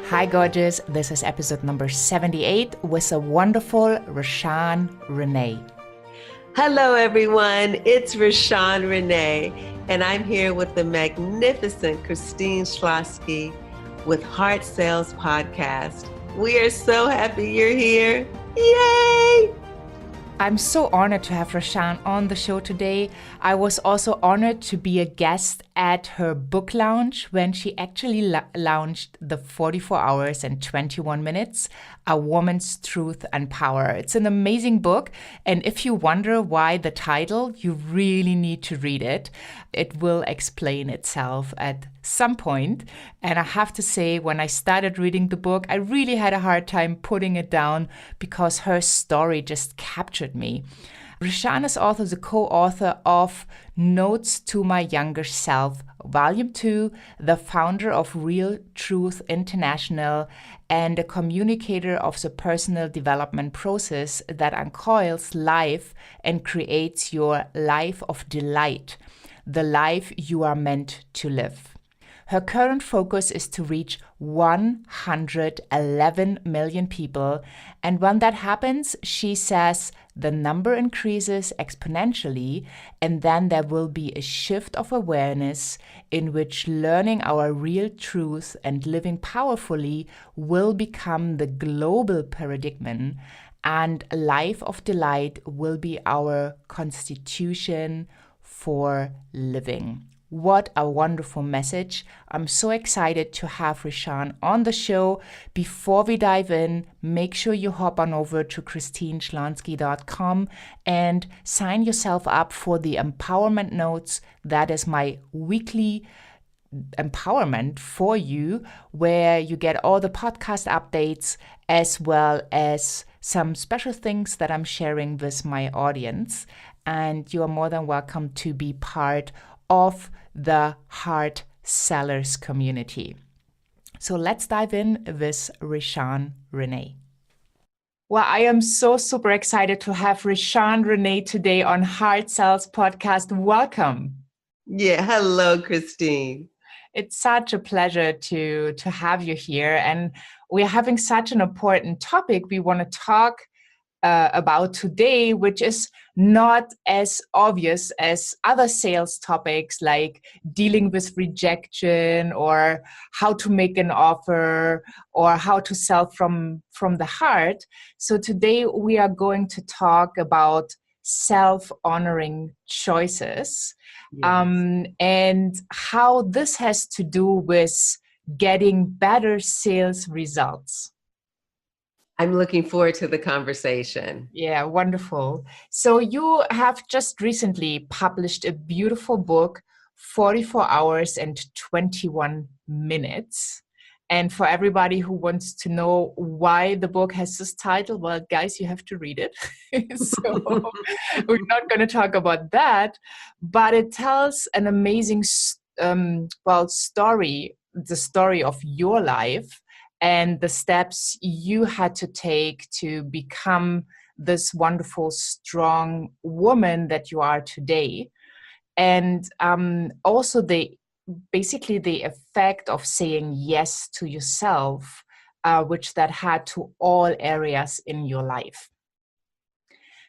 Hi, gorgeous. This is episode number 78 with the wonderful RaShawn Renée. Hello, everyone. It's RaShawn Renée, and I'm here with the magnificent Christine Schlonski with Heart Sales Podcast. We are so happy you're here. Yay! I'm so honored to have RaShawn on the show today. I was also honored to be a guest at her book launch when she actually launched the 44 Hours and 21 Minutes, A Woman's Truth and Power. It's an amazing book. And if you wonder why the title, you really need to read it. It will explain itself at some point. And I have to say, when I started reading the book, I really had a hard time putting it down because her story just captured me. RaShawn is also the co-author of Notes to My Younger Self, Volume 2, the founder of Real Truth International, and a communicator of the personal development process that uncoils life and creates your life of delight, the life you are meant to live. Her current focus is to reach 111 million people. And when that happens, she says the number increases exponentially, and then there will be a shift of awareness in which learning our real truth and living powerfully will become the global paradigm, and a life of delight will be our constitution for living. What a wonderful message. I'm so excited to have RaShawn on the show. Before we dive in, make sure you hop on over to christineschlonski.com and sign yourself up for the Empowerment Notes. That is my weekly empowerment for you, where you get all the podcast updates as well as some special things that I'm sharing with my audience. And you are more than welcome to be part of the Heart Sellers community. So let's dive in with RaShawn Renée. Well, I am so super excited to have RaShawn Renée today on Heart Sales Podcast. Welcome. Yeah, hello, Christine. It's such a pleasure to have you here. And we're having such an important topic we want to talk about today, which is not as obvious as other sales topics like dealing with rejection or how to make an offer or how to sell from the heart. So today we are going to talk about self-honoring choices, Yes. and how this has to do with getting better sales results. I'm looking forward to the conversation. Yeah, wonderful. So you have just recently published a beautiful book, 44 Hours and 21 Minutes. And for everybody who wants to know why the book has this title, well, guys, you have to read it. So we're not going to talk about that, but it tells an amazing story, the story of your life and the steps you had to take to become this wonderful, strong woman that you are today. And also basically the effect of saying yes to yourself, which that had to all areas in your life.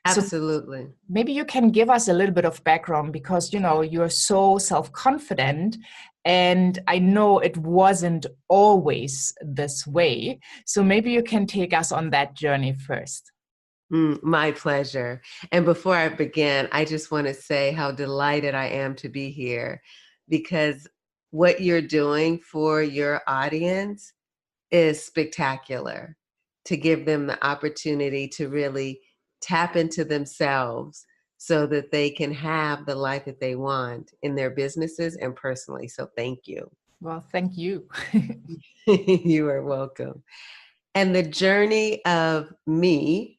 Absolutely. So maybe you can give us a little bit of background because, you know, you're so self-confident and I know it wasn't always this way. So maybe you can take us on that journey first. My pleasure. And before I begin, I just want to say how delighted I am to be here because what you're doing for your audience is spectacular, to give them the opportunity to really tap into themselves so that they can have the life that they want in their businesses and personally. So thank you. Well, thank you. You are welcome. And the journey of me,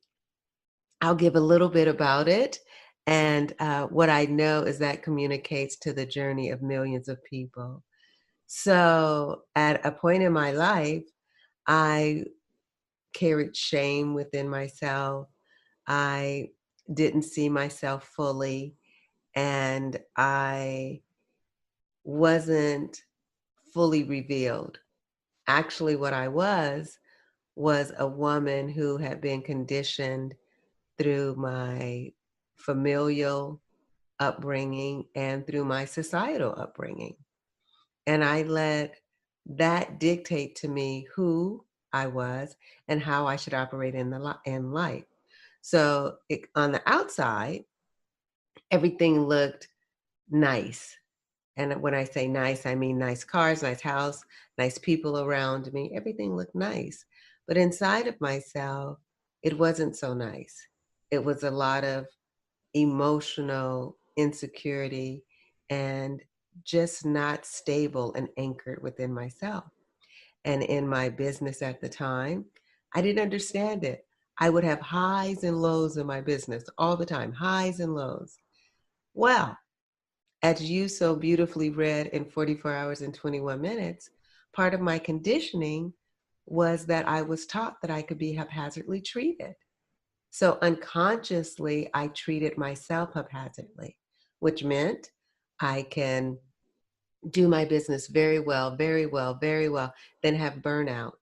I'll give a little bit about it. And what I know is that communicates to the journey of millions of people. So at a point in my life, I carried shame within myself. I didn't see myself fully, and I wasn't fully revealed. Actually, what I was a woman who had been conditioned through my familial upbringing and through my societal upbringing. And I let that dictate to me who I was and how I should operate in life. So on the outside, everything looked nice. And when I say nice, I mean nice cars, nice house, nice people around me. Everything looked nice. But inside of myself, it wasn't so nice. It was a lot of emotional insecurity and just not stable and anchored within myself. And in my business at the time, I didn't understand it. I would have highs and lows in my business all the time, highs and lows. Well, as you so beautifully read in 44 hours and 21 minutes, part of my conditioning was that I was taught that I could be haphazardly treated. So unconsciously, I treated myself haphazardly, which meant I can do my business very well, very well, very well, then have burnout.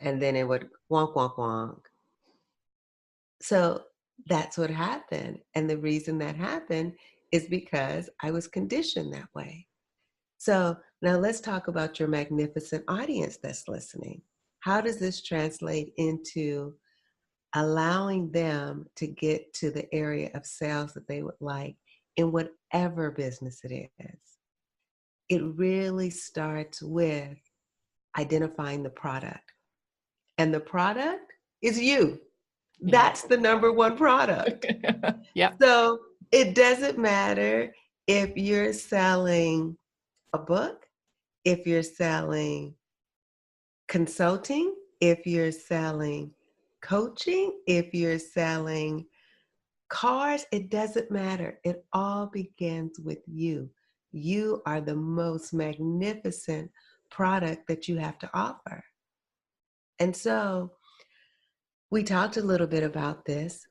And then it would wonk, wonk, wonk. So that's what happened. And the reason that happened is because I was conditioned that way. So now let's talk about your magnificent audience that's listening. How does this translate into allowing them to get to the area of sales that they would like in whatever business it is? It really starts with identifying the product. And the product is you. That's the number one product. Yeah. So it doesn't matter if you're selling a book, if you're selling consulting, if you're selling coaching, if you're selling cars, it doesn't matter. It all begins with you. You are the most magnificent product that you have to offer. And so we talked a little bit about this.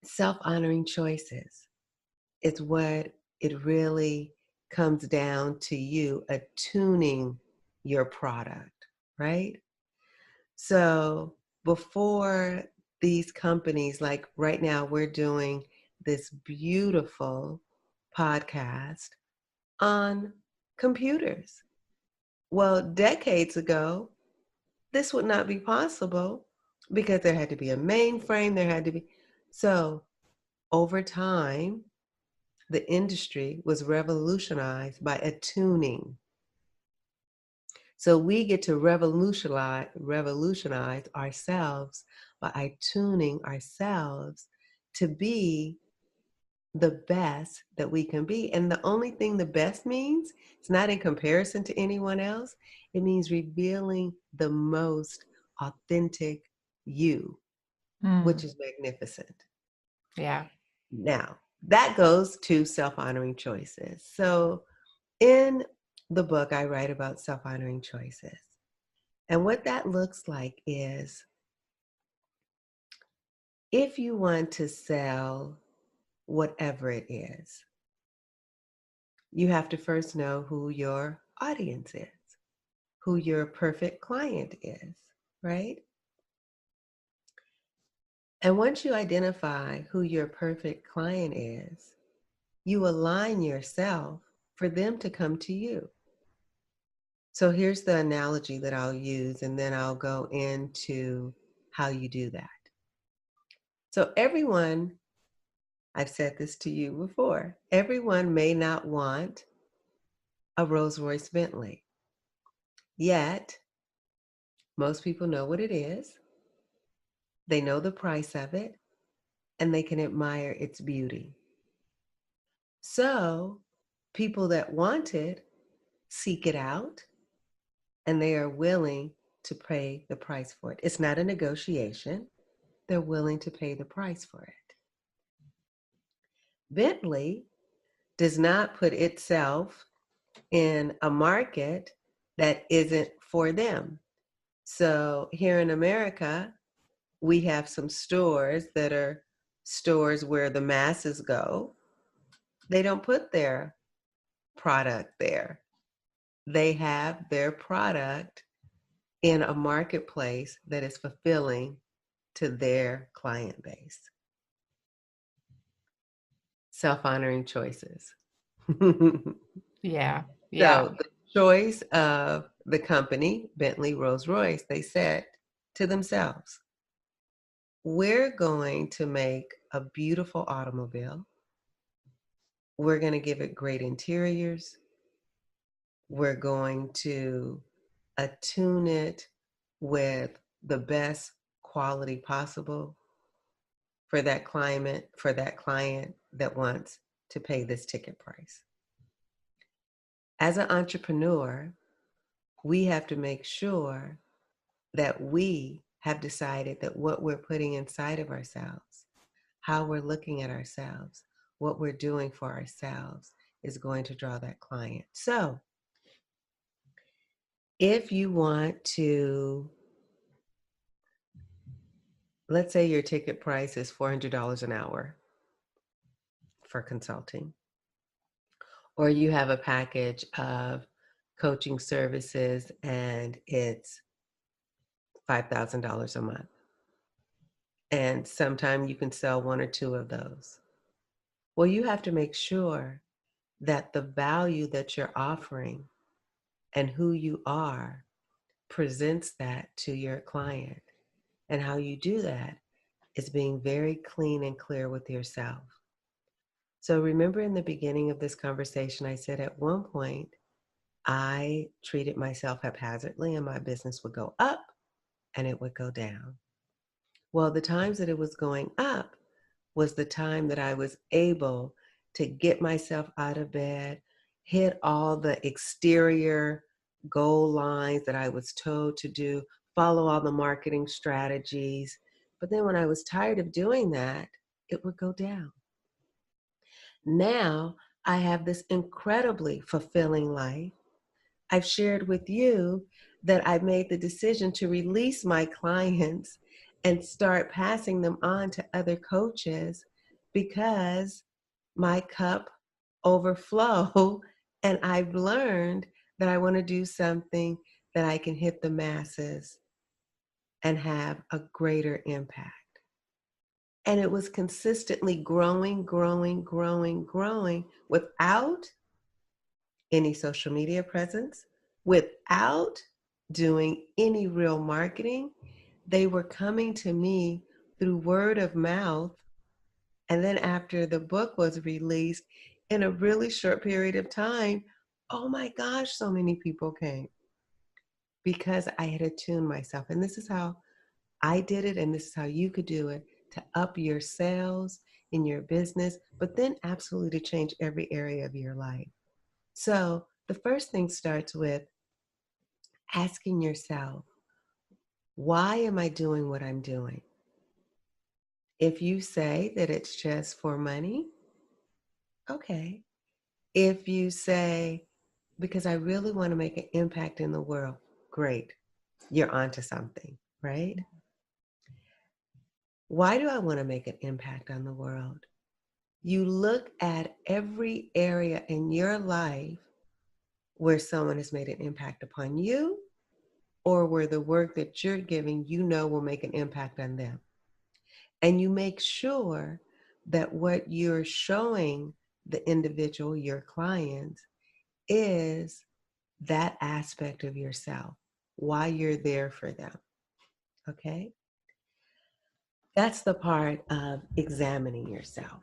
Self-honoring choices is what it really comes down to, you attuning your product, right? So before these companies, like right now, we're doing this beautiful podcast on computers. Well, decades ago, this would not be possible because there had to be a mainframe, there had to be. So over time, the industry was revolutionized by attuning. So we get to revolutionize ourselves by attuning ourselves to be the best that we can be. And the only thing the best means, it's not in comparison to anyone else. It means revealing the most authentic you, which is magnificent. Yeah. Now, that goes to self-honoring choices. So in the book, I write about self-honoring choices. And what that looks like is, if you want to sell whatever it is, you have to first know who your audience is, who your perfect client is, right? And once you identify who your perfect client is, you align yourself for them to come to you. So here's the analogy that I'll use, and then I'll go into how you do that. So everyone, I've said this to you before, everyone may not want a Rolls-Royce Bentley, yet most people know what it is, they know the price of it, and they can admire its beauty. So people that want it seek it out, and they are willing to pay the price for it. It's not a negotiation. They're willing to pay the price for it. Bentley does not put itself in a market that isn't for them. So here in America, we have some stores that are stores where the masses go. They don't put their product there. they have their product in a marketplace that is fulfilling to their client base. Self-honoring choices. Yeah. Yeah. So the choice of the company, Bentley Rolls-Royce, they said to themselves, we're going to make a beautiful automobile. We're going to give it great interiors. We're going to attune it with the best quality possible for that client that wants to pay this ticket price. As an entrepreneur, we have to make sure that we have decided that what we're putting inside of ourselves, how we're looking at ourselves, what we're doing for ourselves is going to draw that client. So if you want to, let's say your ticket price is $400 an hour for consulting, or you have a package of coaching services and it's $5,000 a month. And sometimes you can sell one or two of those. Well, you have to make sure that the value that you're offering and who you are presents that to your client. And how you do that is being very clean and clear with yourself. So remember in the beginning of this conversation, I said at one point, I treated myself haphazardly and my business would go up and it would go down. Well, the times that it was going up was the time that I was able to get myself out of bed, hit all the exterior goal lines that I was told to do, follow all the marketing strategies. But then when I was tired of doing that, it would go down. Now I have this incredibly fulfilling life. I've shared with you that I made the decision to release my clients and start passing them on to other coaches because my cup overflow and I've learned that I want to do something that I can hit the masses and have a greater impact. And it was consistently growing without any social media presence, without doing any real marketing. They were coming to me through word of mouth. And then after the book was released, in a really short period of time, oh my gosh, so many people came because I had attuned myself. And this is how I did it, and this is how you could do it to up your sales in your business, but then absolutely to change every area of your life. So the first thing starts with asking yourself, why am I doing what I'm doing? If you say that it's just for money, okay. If you say, because I really want to make an impact in the world, great. You're onto something, right? Why do I want to make an impact on the world? You look at every area in your life where someone has made an impact upon you, or where the work that you're giving, you know, will make an impact on them. And you make sure that what you're showing the individual, your clients, is that aspect of yourself, why you're there for them. Okay? That's the part of examining yourself.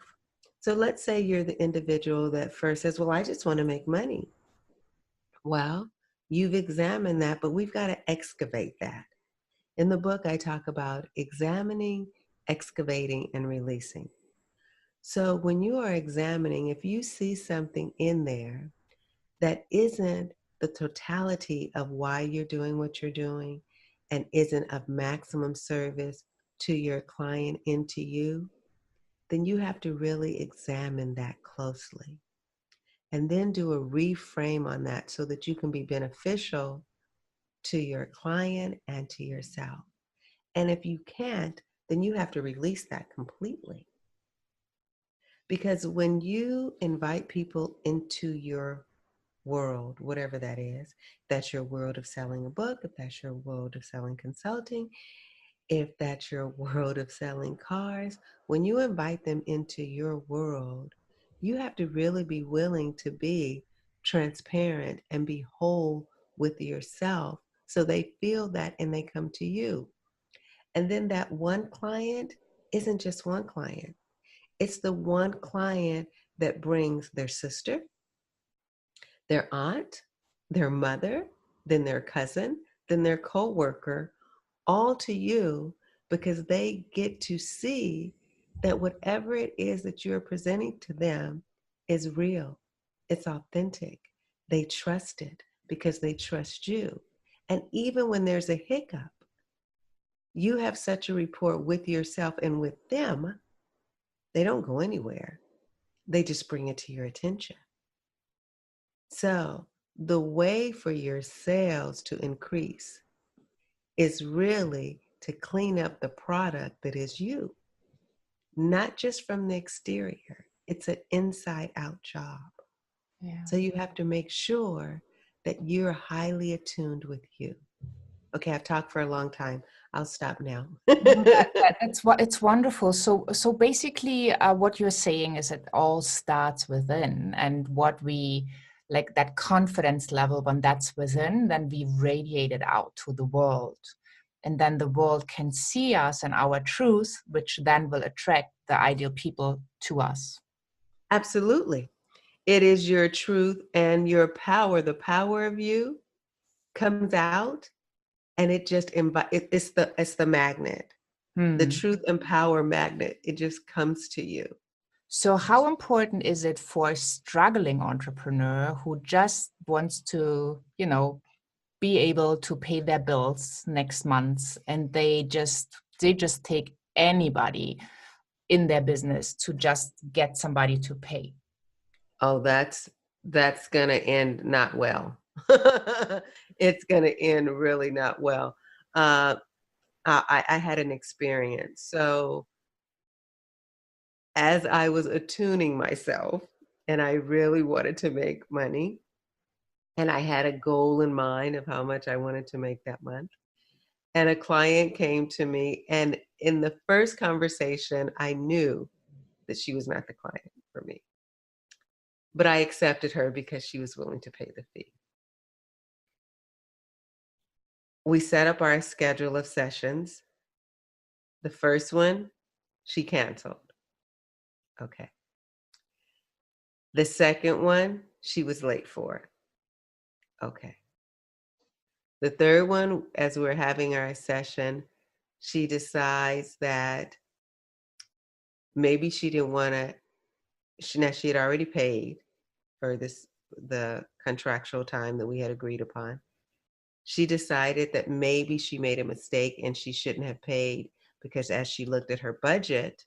So let's say you're the individual that first says, well, I just want to make money. Well, you've examined that, but we've got to excavate that. In the book, I talk about examining, excavating, and releasing. So when you are examining, if you see something in there that isn't the totality of why you're doing what you're doing and isn't of maximum service to your client and to you, then you have to really examine that closely and then do a reframe on that so that you can be beneficial to your client and to yourself. And if you can't, then you have to release that completely. Because when you invite people into your world, whatever that is. If that's your world of selling a book, if that's your world of selling consulting, if that's your world of selling cars, when you invite them into your world, you have to really be willing to be transparent and be whole with yourself so they feel that and they come to you. And then that one client isn't just one client. It's the one client that brings their sister, their aunt, their mother, then their cousin, then their coworker, all to you because they get to see that whatever it is that you're presenting to them is real. It's authentic. They trust it because they trust you. And even when there's a hiccup, you have such a rapport with yourself and with them, they don't go anywhere. They just bring it to your attention. So the way for your sales to increase is really to clean up the product that is you, not just from the exterior. It's an inside out job. Yeah. So you have to make sure that you're highly attuned with you. Okay, I've talked for a long time. I'll stop now. No, that's what it's wonderful. So basically, what you're saying is it all starts within, and what we like that confidence level when that's within, then we radiate it out to the world, and then the world can see us and our truth, which then will attract the ideal people to us. Absolutely. It is your truth and your power. The power of you comes out and it just it's the magnet. The Hmm. truth and power magnet. It just comes to you. So, how important is it for a struggling entrepreneur who just wants to, be able to pay their bills next month, and they just take anybody in their business to just get somebody to pay? Oh, that's gonna end not well. It's gonna end really not well. Uh, I had an experience. So as I was attuning myself, and I really wanted to make money, and I had a goal in mind of how much I wanted to make that month. And a client came to me, and in the first conversation, I knew that she was not the client for me. But I accepted her because she was willing to pay the fee. We set up our schedule of sessions. The first one, she canceled. Okay. The second one, she was late for. Okay. The third one, as we're having our session, she decides that maybe she didn't want to, she had already paid for the contractual time that we had agreed upon. She decided that maybe she made a mistake and she shouldn't have paid because as she looked at her budget,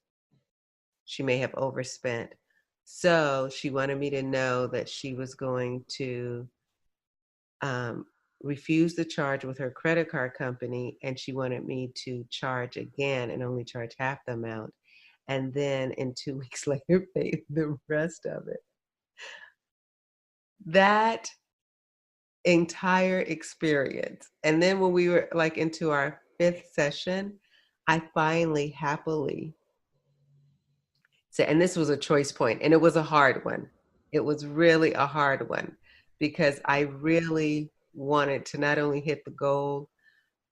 she may have overspent. So she wanted me to know that she was going to um, refuse the charge with her credit card company, and she wanted me to charge again and only charge half the amount. And then in 2 weeks later, pay the rest of it. That entire experience. And then when we were like into our fifth session, I finally happily said, and this was a choice point, and it was a hard one. It was really a hard one because I really wanted to not only hit the goal,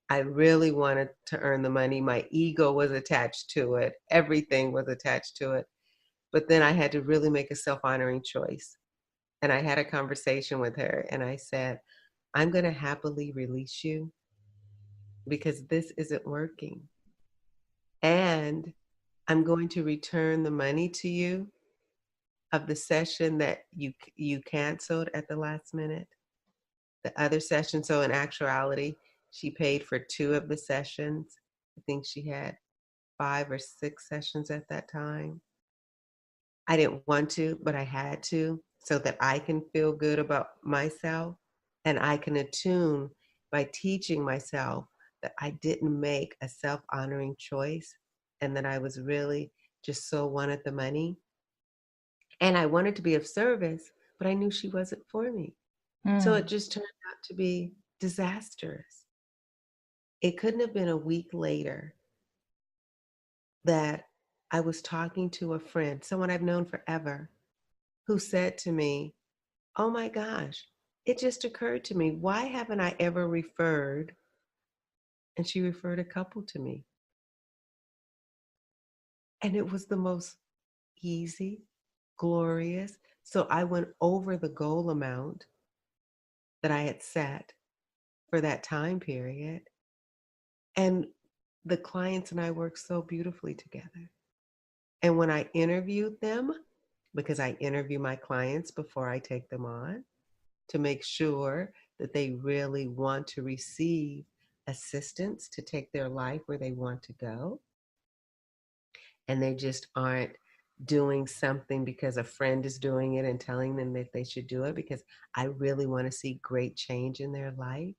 I really wanted to earn the money. My ego was attached to it. Everything was attached to it. But then I had to really make a self-honoring choice. And I had a conversation with her and I said, I'm going to happily release you because this isn't working. And I'm going to return the money to you of the session that you canceled at the last minute. The other session, so in actuality, she paid for 2 of the sessions. I think she had 5 or 6 sessions at that time. I didn't want to, but I had to so that I can feel good about myself and I can attune by teaching myself that I didn't make a self-honoring choice and that I was really just so wanted the money. And I wanted to be of service, but I knew she wasn't for me. So it just turned out to be disastrous. It couldn't have been a week later that I was talking to a friend, someone I've known forever, who said to me, "Oh my gosh, it just occurred to me, why haven't I ever referred?" And she referred a couple to me. And it was the most easy, glorious. So I went over the goal amount that I had set for that time period. And the clients and I worked so beautifully together. And when I interviewed them, because I interview my clients before I take them on to make sure that they really want to receive assistance to take their life where they want to go, and they just aren't doing something because a friend is doing it and telling them that they should do it, because I really want to see great change in their life,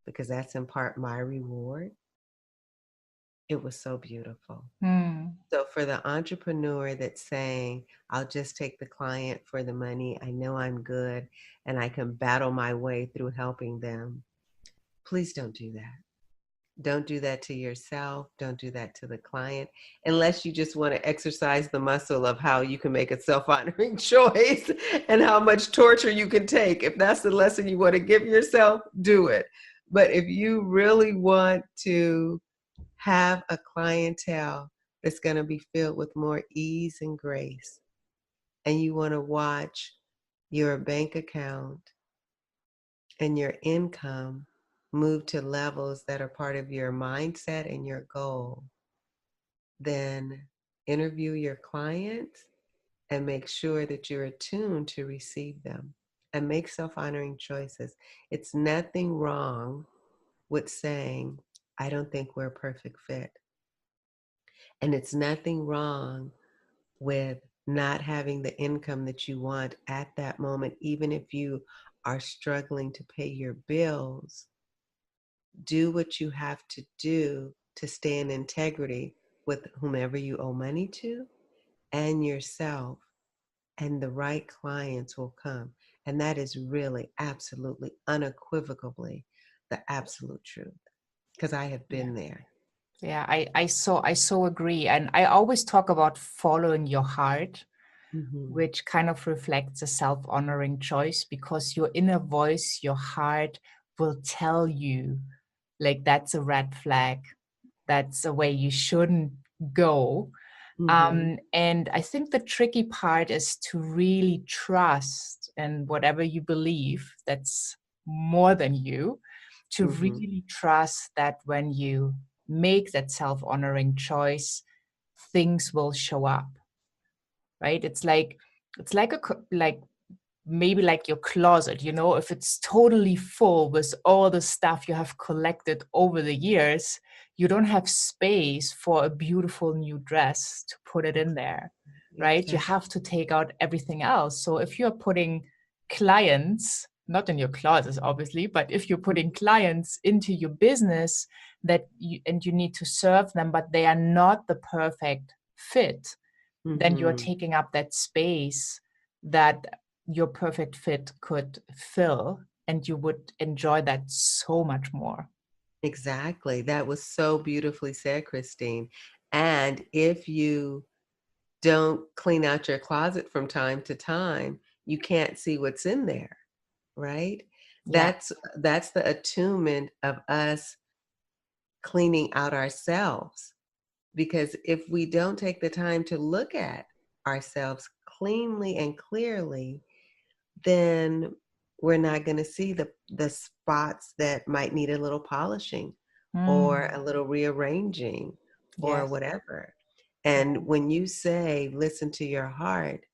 because that's in part my reward. It was so beautiful. So for the entrepreneur that's saying, I'll just take the client for the money, I know I'm good and I can battle my way through helping them, please don't do that. Don't do that to yourself. Don't do that to the client, unless you just want to exercise the muscle of how you can make a self-honoring choice and how much torture you can take. If that's the lesson you want to give yourself, do it. But if you really want to have a clientele that's going to be filled with more ease and grace, and you want to watch your bank account and your income move to levels that are part of your mindset and your goal, then interview your clients and make sure that you're attuned to receive them, and make self-honoring choices. It's nothing wrong with saying, I don't think we're a perfect fit. And it's nothing wrong with not having the income that you want at that moment, even if you are struggling to pay your bills. Do what you have to do to stay in integrity with whomever you owe money to and yourself, and the right clients will come. And that is really, absolutely, unequivocally the absolute truth, because I have been there. Yeah, I so agree. And I always talk about following your heart, which kind of reflects a self-honoring choice, because your inner voice, your heart will tell you, like, that's a red flag. That's a way you shouldn't go. And I think the tricky part is to really trust, and whatever you believe, that's more than you, to really trust that when you make that self-honoring choice, things will show up, right? It's like like maybe like your closet, you know, if it's totally full with all the stuff you have collected over the years, you don't have space for a beautiful new dress to put it in there, right? Exactly. You have to take out everything else. So if you're putting clients, not in your closet, obviously, but if you're putting clients into your business that you need to serve them, but they are not the perfect fit, then you're taking up that space that your perfect fit could fill, and you would enjoy that so much more. Exactly. That was so beautifully said, Christine. And if you don't clean out your closet from time to time, you can't see what's in there, right? Yeah. That's the attunement of us cleaning out ourselves. Because if we don't take the time to look at ourselves cleanly and clearly, then we're not going to see the spots that might need a little polishing or a little rearranging or Yes. whatever. And when you say, listen to your heart,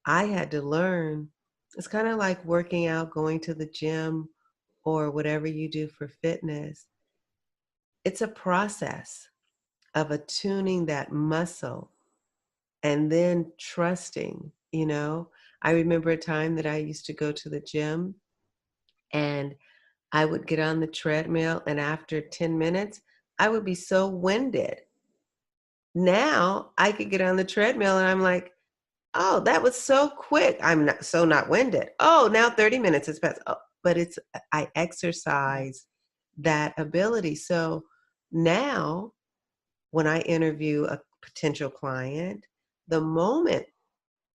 I had to learn, it's kind of like working out, going to the gym, or whatever you do for fitness. It's a process of attuning that muscle and then trusting, you know. I remember a time that I used to go to the gym and I would get on the treadmill, and after 10 minutes, I would be so winded. Now I could get on the treadmill and I'm like, Oh, that was so quick. I'm not winded. Oh, now 30 minutes has passed. Oh, but I exercise that ability. So now when I interview a potential client, the moment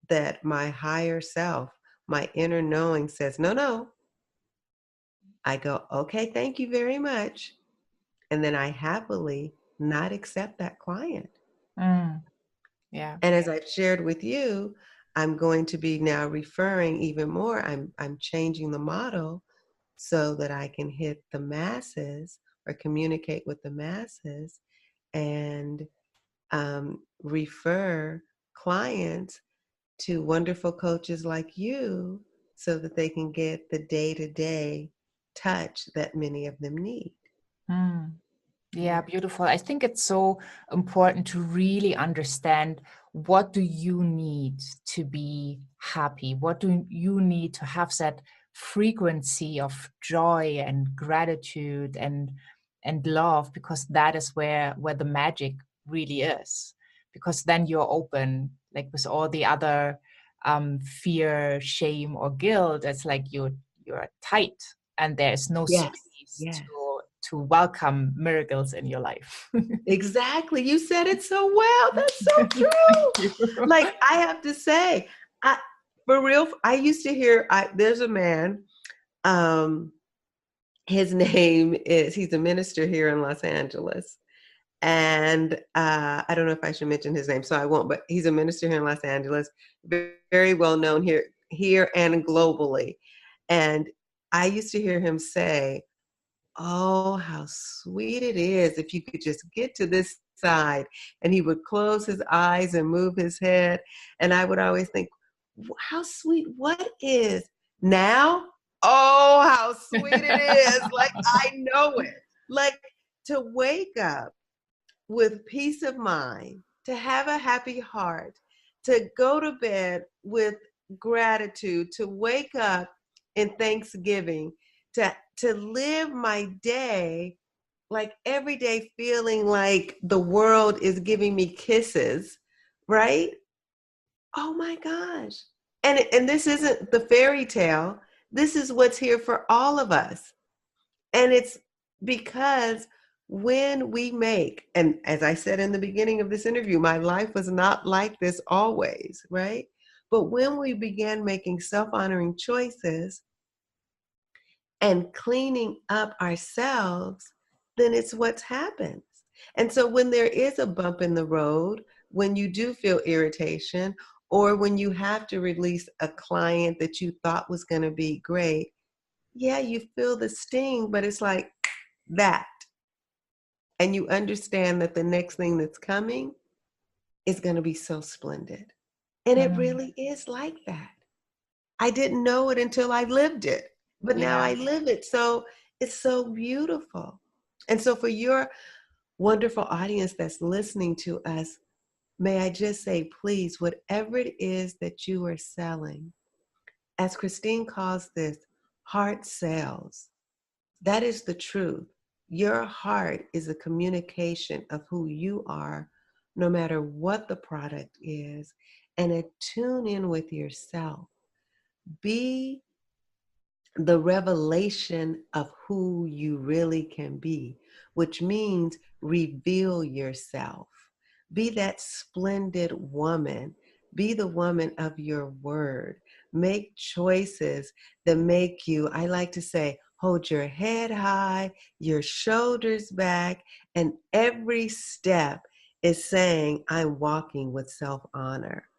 that my higher self, my inner knowing says, no, no, I go, okay, thank you very much. And then I happily not accept that client. Mm, yeah. And as I've shared with you, I'm going to be now referring even more. I'm changing the model so that I can hit the masses or communicate with the masses and refer clients to wonderful coaches like you so that they can get the day-to-day touch that many of them need. Mm. Yeah, Yeah. beautiful. I think it's so important to really understand, what do you need to be happy? What do you need to have that frequency of joy and gratitude and love? Because that is where the magic really is. Because then you're open, like with all the other fear, shame, or guilt. It's like you're tight, and there's no Yes. space Yes. to welcome miracles in your life. Exactly. You said it so well. That's so Thank true. you. Like I have to say, I for real, I used to hear there's a man, um, his name is he's a minister here in Los Angeles. And I don't know if I should mention his name, so I won't, but he's a minister here in Los Angeles, very well known here and globally. And I used to hear him say, oh, how sweet it is if you could just get to this side. And he would close his eyes and move his head. And I would always think, how sweet, what is now? Oh, how sweet it is. Like, I know it. Like, to wake up with peace of mind, to have a happy heart, to go to bed with gratitude, to wake up in thanksgiving, to live my day like every day feeling like the world is giving me kisses, right? Oh my gosh. And this isn't the fairy tale. This is what's here for all of us. And it's because when we make, and as I said in the beginning of this interview, my life was not like this always, right? But when we began making self-honoring choices and cleaning up ourselves, then it's what happens. And so when there is a bump in the road, when you do feel irritation, or when you have to release a client that you thought was going to be great, yeah, you feel the sting, but it's like that. And you understand that the next thing that's coming is going to be so splendid. And it Mm, really is like that. I didn't know it until I lived it, but now yeah. I live it. So it's so beautiful. And so for your wonderful audience that's listening to us, may I just say, please, whatever it is that you are selling, as Christine calls this, heart sales, that is the truth. Your heart is a communication of who you are, no matter what the product is, and tune in with yourself. Be the revelation of who you really can be, which means reveal yourself. Be that splendid woman. Be the woman of your word. Make choices that make you, I like to say, hold your head high, your shoulders back, and every step is saying, I'm walking with self-honor.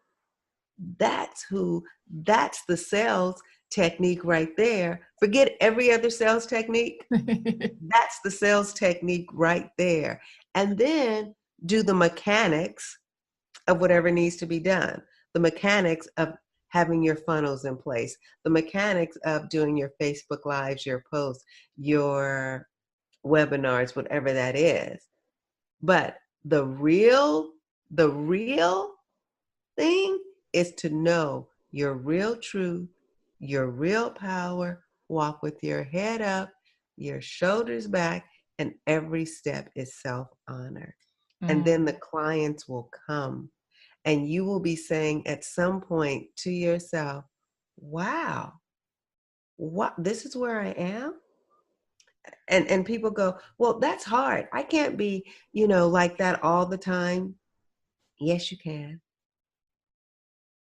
That's the sales technique right there. Forget every other sales technique. That's the sales technique right there. And then do the mechanics of whatever needs to be done. The mechanics of having your funnels in place, the mechanics of doing your Facebook Lives, your posts, your webinars, whatever that is. But the real thing is to know your real truth, your real power, walk with your head up, your shoulders back, and every step is self-honor. And then the Mm, clients will come. And you will be saying at some point to yourself, wow, what, this is where I am? And people go, well, that's hard. I can't be, like that all the time. Yes, you can.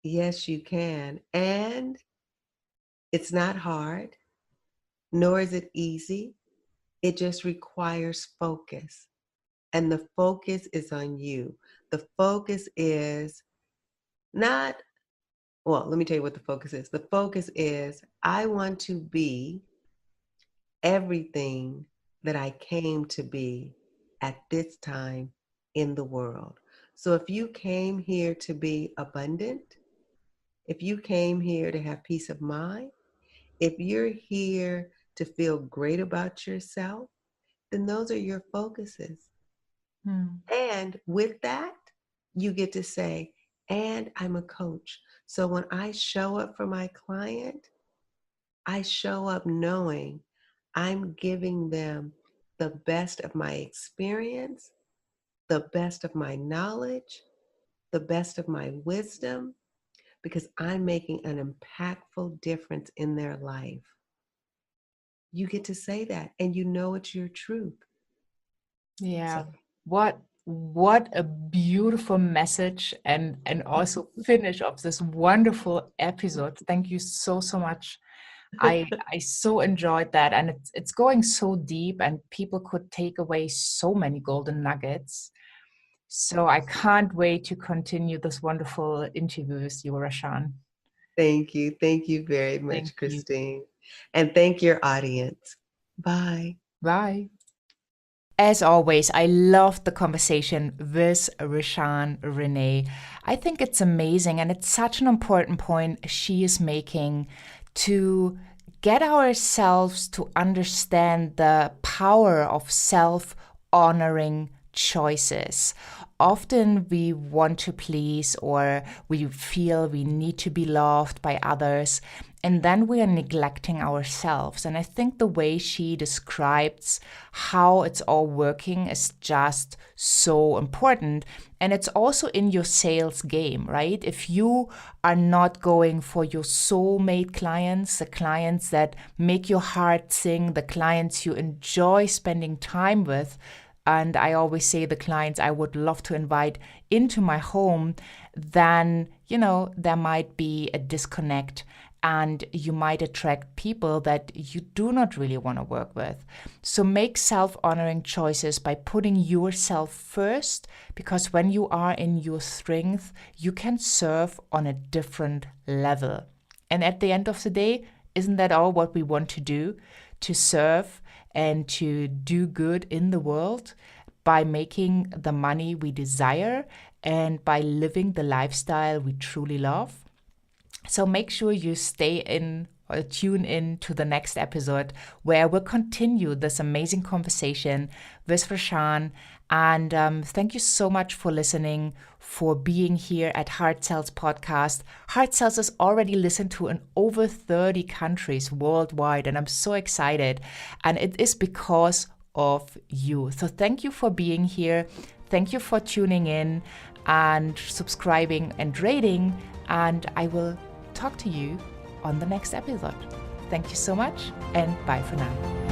Yes, you can. And it's not hard, nor is it easy. It just requires focus. And the focus is on you. The focus is not, well, let me tell you what the focus is. The focus is, I want to be everything that I came to be at this time in the world. So if you came here to be abundant, if you came here to have peace of mind, if you're here to feel great about yourself, then those are your focuses. And with that, you get to say, and I'm a coach. So when I show up for my client, I show up knowing I'm giving them the best of my experience, the best of my knowledge, the best of my wisdom, because I'm making an impactful difference in their life. You get to say that, and you know it's your truth. Yeah. So, What a beautiful message and also finish of this wonderful episode. Thank you so much. I so enjoyed that, and it's going so deep, and people could take away so many golden nuggets. So I can't wait to continue this wonderful interview with you, RaShawn. thank you. Thank you very Thank much, you. Christine. And thank your audience. Bye. Bye. As always, I loved the conversation with RaShawn Renée. I think it's amazing, and it's such an important point she is making to get ourselves to understand the power of self-honoring choices. Often we want to please, or we feel we need to be loved by others, and then we are neglecting ourselves. And I think the way she describes how it's all working is just so important. And it's also in your sales game, right? If you are not going for your soulmate clients, the clients that make your heart sing, the clients you enjoy spending time with, and I always say the clients I would love to invite into my home, then, there might be a disconnect, and you might attract people that you do not really want to work with. So make self-honoring choices by putting yourself first, because when you are in your strength, you can serve on a different level. And at the end of the day, isn't that all what we want to do? To serve and to do good in the world by making the money we desire and by living the lifestyle we truly love. So make sure you stay in or tune in to the next episode, where we'll continue this amazing conversation with RaShawn. And thank you so much for listening, for being here at Heart Cells Podcast. Heart Cells is already listened to in over 30 countries worldwide, and I'm so excited. And it is because of you. So thank you for being here. Thank you for tuning in and subscribing and rating. And I will talk to you on the next episode. Thank you so much, and bye for now.